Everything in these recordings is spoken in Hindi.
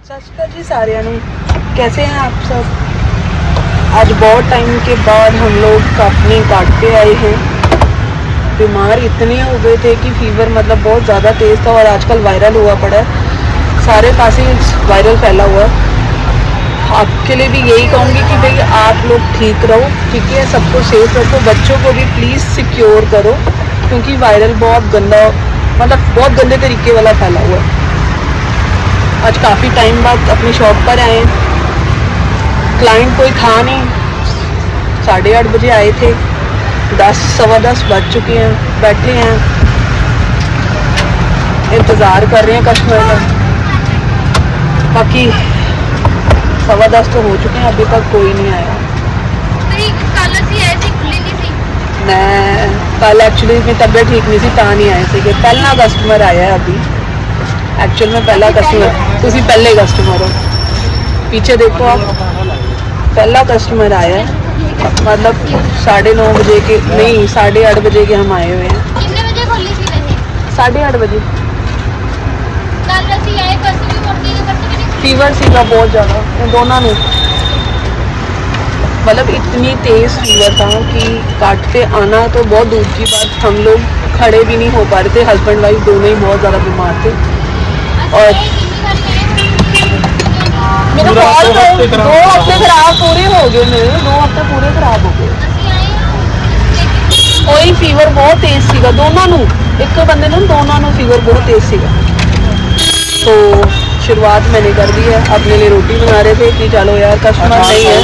सत श्री अकाल जी सारिਆਂ ਨੂੰ कैसे हैं आप सब। आज बहुत टाइम के बाद हम लोग अपने काट पे आए हैं। बीमार इतने हो गए थे कि फीवर मतलब बहुत ज़्यादा तेज़ था और आजकल वायरल हुआ पड़ा है, सारे पास ही वायरल फैला हुआ है। आपके लिए भी यही कहूँगी कि भाई आप लोग ठीक रहो, ठीक है, सबको सेफ रखो, बच्चों को भी प्लीज़ सिक्योर करो क्योंकि वायरल बहुत गंदा मतलब बहुत गंदे तरीके वाला फैला हुआ है। आज काफ़ी टाइम बाद अपनी शॉप पर आए, क्लाइंट कोई था नहीं, 8:30 बजे आए थे, 10 सवा 10 बज चुके हैं, बैठे हैं इंतज़ार कर रहे हैं कस्टमर का। बाकी 10:15 तो हो चुके हैं, अभी तक कोई नहीं आया। मैं कल एक्चुअली मेरी तबीयत ठीक नहीं सी तां नहीं आए थे। पहला कस्टमर आया है अभी, एक्चुअल में पहला कस्टमर, तुसी पहले कस्टमर हो, पीछे देखो आप, पहला कस्टमर आया है मतलब 9:30 बजे के नहीं 8:30 बजे के हम आए हुए हैं। कितने बजे खोली थी वैसे? 8:30 बजे। कल वैसे आए परसों भी मुड़ती है परसों भी नहीं। फीवर सीगा बहुत ज़्यादा दोनों ने, मतलब इतनी तेज़ फीवर था कि काटते आना तो बहुत दूर की बात, हम लोग खड़े भी नहीं हो पा रहे थे, हस्बैंड वाइफ दोनों ही बहुत ज़्यादा बीमार थे। और मेरे बाल 2 हफ्ते खराब पूरे हो गए, मेरे 2 हफ्ते पूरे खराब हो गए। कोई फीवर बहुत तेज़ सीगा दोनों नू, एक बंदे नू दोनों नू फीवर बहुत तेज़ सीगा। तो शुरुआत मैंने कर दी है, अपने लिए रोटी बना रहे थे कि चलो यार कस्टमर नहीं है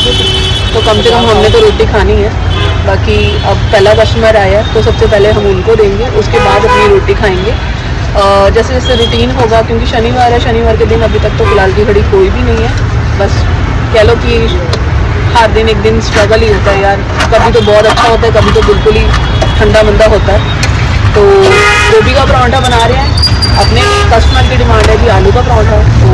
तो कम से कम हमने तो रोटी खानी है। बाकी अब पहला कस्टमर आया तो सबसे पहले हम उनको देंगे, उसके बाद अपनी रोटी खाएंगे जैसे जैसे रूटीन होगा, क्योंकि शनिवार है, शनिवार के दिन अभी तक तो फिलहाल की घड़ी कोई भी नहीं है। बस कह लो कि हर दिन एक दिन स्ट्रगल ही होता है यार, कभी तो बहुत अच्छा होता है, कभी तो बिल्कुल ही ठंडा मंदा होता है। तो गोभी का पराठा बना रहे हैं, अपने कस्टमर की डिमांड है जी आलू का पराठा, तो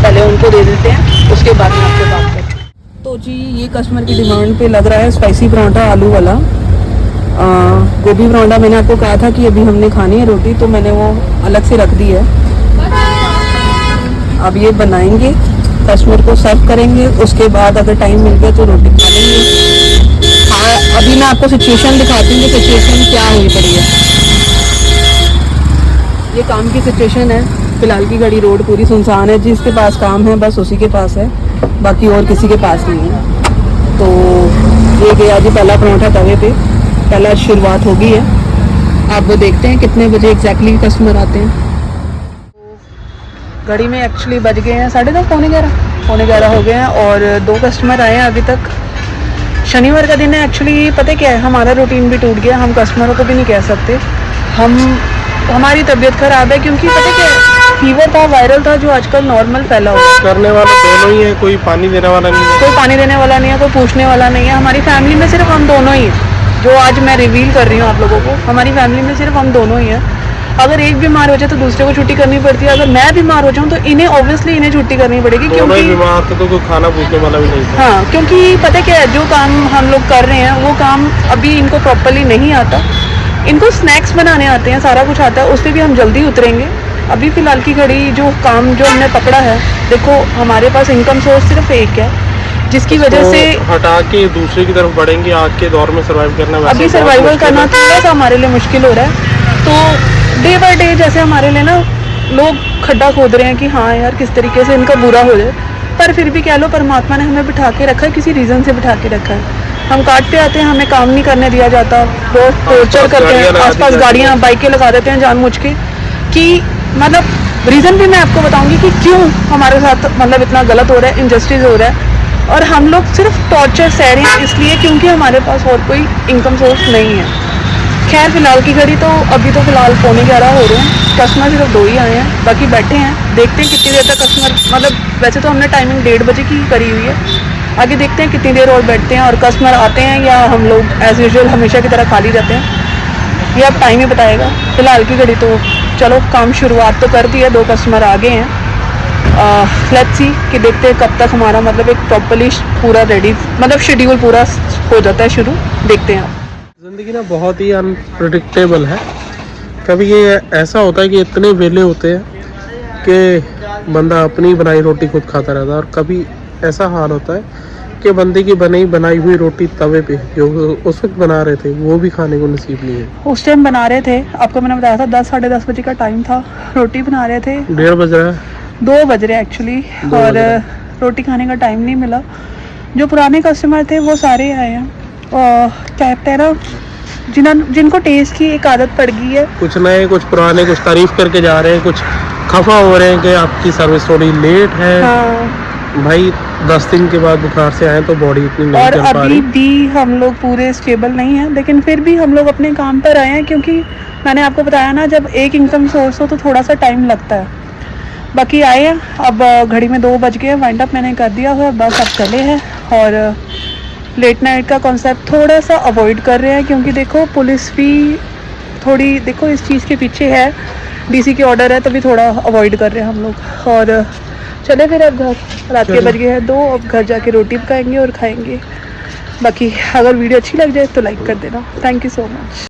पहले उनको दे देते हैं, उसके बाद में आपसे बात करते हैं। तो जी ये कस्टमर की डिमांड पे लग रहा है स्पाइसी पराठा आलू वाला। गोभी पराठा मैंने आपको कहा था कि अभी हमने खानी है रोटी, तो मैंने वो अलग से रख दी है। अब ये बनाएंगे, कस्टमर को सर्व करेंगे, उसके बाद अगर टाइम मिल गया तो रोटी खा लेंगे। हाँ अभी मैं आपको सिचुएशन दिखाती हूँ कि सिचुएशन क्या हुई पड़ी है। ये काम की सिचुएशन है, फिलहाल की घड़ी रोड पूरी सुनसान है, जिसके पास काम है बस उसी के पास है, बाकी और किसी के पास नहीं है। तो ये गया जी पहला पराठा तवे पे, पहला शुरुआत हो गई है। आप वो देखते हैं कितने बजे एग्जैक्टली कस्टमर आते हैं। घड़ी में एक्चुअली बज गए हैं 10:30 पौने 11 हो गए हैं और 2 कस्टमर आए हैं अभी तक। शनिवार का दिन है, एक्चुअली पता क्या है, हमारा रूटीन भी टूट गया, हम कस्टमरों को भी नहीं कह सकते, हमारी तबीयत ख़राब है क्योंकि पता क्या है, फीवर था, वायरल था जो आजकल नॉर्मल फैला हुआ है। करने वाला दोनों ही है, कोई पानी देने वाला नहीं है, कोई पानी देने वाला नहीं है, कोई पूछने वाला नहीं है। हमारी फैमिली में सिर्फ हम दोनों ही हैं, जो आज मैं रिवील कर रही हूँ आप लोगों को, हमारी फैमिली में सिर्फ हम दोनों ही हैं। अगर एक बीमार हो जाए तो दूसरे को छुट्टी करनी पड़ती है, अगर मैं बीमार हो जाऊँ तो इन्हें ऑब्वियसली इन्हें छुट्टी करनी पड़ेगी, क्योंकि बीमार थे तो कोई खाना पूछने वाला भी नहीं था। हाँ, क्योंकि पता क्या है, जो काम हम लोग कर रहे हैं वो काम अभी इनको प्रॉपरली नहीं आता, इनको स्नैक्स बनाने आते हैं, सारा कुछ आता है, उससे भी हम जल्दी उतरेंगे। अभी फ़िलहाल की घड़ी जो काम जो हमने पकड़ा है, देखो हमारे पास इनकम सोर्स सिर्फ एक है, जिसकी वजह से हटा के दूसरे की तरफ बढ़ेंगे। आज के दौर में सर्वाइव करना वैसे अभी सर्वाइवल करना थोड़ा सा हमारे लिए मुश्किल हो रहा है। तो डे बाय डे जैसे हमारे लिए ना लोग खड्डा खोद रहे हैं कि हाँ यार किस तरीके से इनका बुरा हो जाए, पर फिर भी कह लो परमात्मा ने हमें बिठा के रखा है, किसी रीज़न से बिठा के रखा है। हम काटते आते हैं, हमें काम नहीं करने दिया जाता, बहुत टॉर्चर करते हैं, आसपास गाड़ियाँ बाइकें लगा देते हैं जानबूझ के, कि मतलब रीज़न भी मैं आपको बताऊंगी कि क्यों हमारे साथ मतलब इतना गलत हो रहा है, इनजस्टिस हो रहा है, और हम लोग सिर्फ टॉर्चर सह रहे हैं इसलिए क्योंकि हमारे पास और कोई इनकम सोर्स नहीं है। खैर फिलहाल की घड़ी तो अभी तो फिलहाल 11:15 हो रहे हैं, कस्टमर सिर्फ 2 ही आए हैं, बाकी बैठे हैं, देखते हैं कितनी देर तक कस्टमर, मतलब वैसे तो हमने टाइमिंग 1:30 बजे की करी हुई है, आगे देखते हैं कितनी देर और बैठते हैं और कस्टमर आते हैं या हम लोग एज़ यूजुअल हमेशा की तरह खाली रहते हैं, ये अब टाइम ही बताएगा। फिलहाल की घड़ी तो चलो काम शुरुआत तो कर दी है, 2 कस्टमर आ गए हैं, लेट्स सी कि देखते हैं कब तक हमारा मतलब एक प्रॉपरली पूरा रेडी मतलब शेड्यूल पूरा हो जाता है शुरू, देखते हैं। ज़िंदगी ना बहुत ही अनप्रेडिक्टेबल है, कभी ये ऐसा होता है कि इतने वेले होते हैं कि बंदा अपनी बनाई रोटी खुद खाता रहता है, और कभी ऐसा हाल होता है कि बंदे की बनाई हुई रोटी तवे पे जो उस वक्त बना रहे थे वो भी खाने को नसीब नहीं है। उस टाइम बना रहे थे, आपको मैंने बताया था 10 साढ़े 10 बजे का टाइम था, रोटी बना रहे थे, 1:30 बज रहा है, 2 बज रहे एक्चुअली, 2 और बज रहे रोटी खाने का टाइम नहीं मिला। जो पुराने कस्टमर थे वो सारे आए हैं, और क्या कहते हैं ना, जिनको टेस्ट की एक आदत पड़ गई है। कुछ नए कुछ पुराने, कुछ तारीफ करके जा रहे हैं, कुछ खफा हो रहे हैं कि आपकी सर्विस थोड़ी लेट है। हाँ, भाई 10 दिन के बाद बुखार से आए तो बॉडी इतनी नहीं और कर पा अभी रही। भी हम लोग पूरे स्टेबल नहीं हैं, लेकिन फिर भी हम लोग अपने काम पर आए हैं, क्योंकि मैंने आपको बताया ना, जब एक इनकम सोर्स हो तो थोड़ा सा टाइम लगता है। बाकी आए हैं, अब घड़ी में 2 बज गए, वाइंड अप मैंने कर दिया हुआ, बस अब चले हैं। और लेट नाइट का कॉन्सेप्ट थोड़ा सा अवॉइड कर रहे हैं, क्योंकि देखो पुलिस भी थोड़ी, देखो इस चीज़ के पीछे है, डीसी के ऑर्डर है, तभी थोड़ा अवॉइड कर रहे हैं हम लोग। और चले फिर अब घर, रात के बज गए हैं 2, अब घर जाके रोटी पकाएंगे और खाएंगे। बाकी अगर वीडियो अच्छी लग जाए तो लाइक कर देना। Thank you so much.